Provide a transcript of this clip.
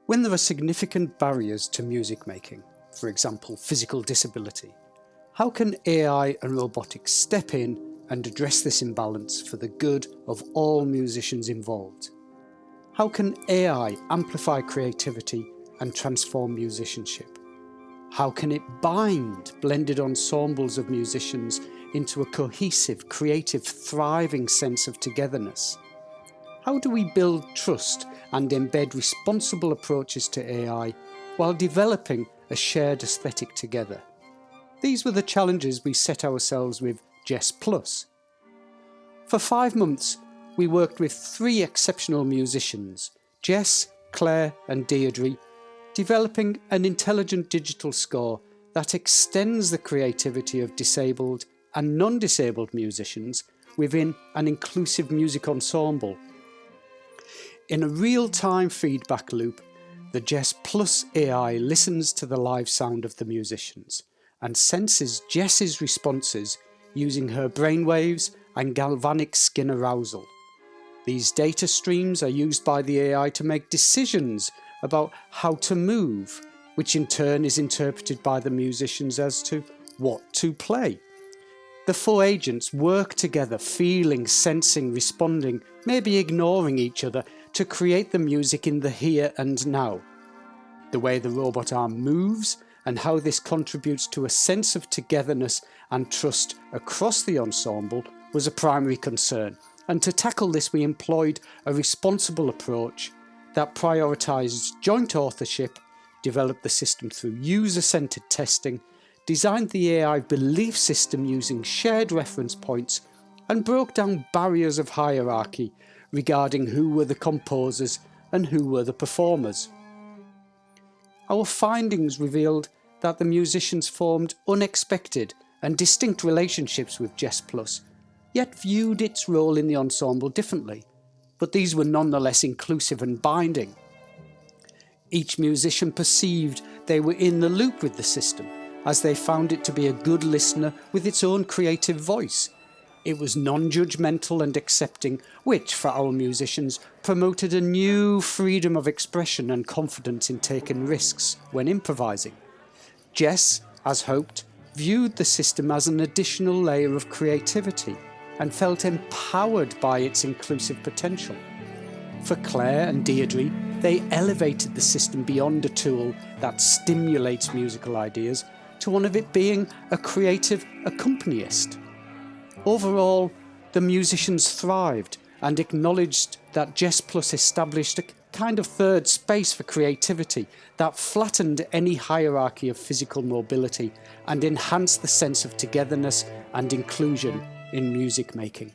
When there are significant barriers to music making, for example physical disability, how can AI and robotics step in and address this imbalance for the good of all musicians involved? How can AI amplify creativity and transform musicianship? How can it bind blended ensembles of musicians into a cohesive, creative, thriving sense of togetherness? How do we build trust and embed responsible approaches to AI while developing a shared aesthetic together? These were the challenges we set ourselves with Jess Plus. For 5 months, we worked with 3 exceptional musicians, Jess, Claire and Deirdre, developing an intelligent digital score that extends the creativity of disabled and non-disabled musicians within an inclusive music ensemble. In a real-time feedback loop, the Jess Plus AI listens to the live sound of the musicians and senses Jess's responses using her brainwaves and galvanic skin arousal. These data streams are used by the AI to make decisions about how to move, which in turn is interpreted by the musicians as to what to play. The 4 agents work together, feeling, sensing, responding, maybe ignoring each other to create the music in the here and now. The way the robot arm moves and how this contributes to a sense of togetherness and trust across the ensemble was a primary concern, and to tackle this we employed a responsible approach that prioritised joint authorship, developed the system through user-centred testing, designed the AI belief system using shared reference points, and broke down barriers of hierarchy regarding who were the composers and who were the performers. Our findings revealed that the musicians formed unexpected and distinct relationships with Jess Plus, yet viewed its role in the ensemble differently, but these were nonetheless inclusive and binding. Each musician perceived they were in the loop with the system, as they found it to be a good listener with its own creative voice. It was non-judgmental and accepting, which, for our musicians, promoted a new freedom of expression and confidence in taking risks when improvising. Jess, as hoped, viewed the system as an additional layer of creativity and felt empowered by its inclusive potential. For Claire and Deirdre, they elevated the system beyond a tool that stimulates musical ideas to one of it being a creative accompanist. Overall, the musicians thrived and acknowledged that Jess Plus established a kind of third space for creativity that flattened any hierarchy of physical mobility and enhanced the sense of togetherness and inclusion in music making.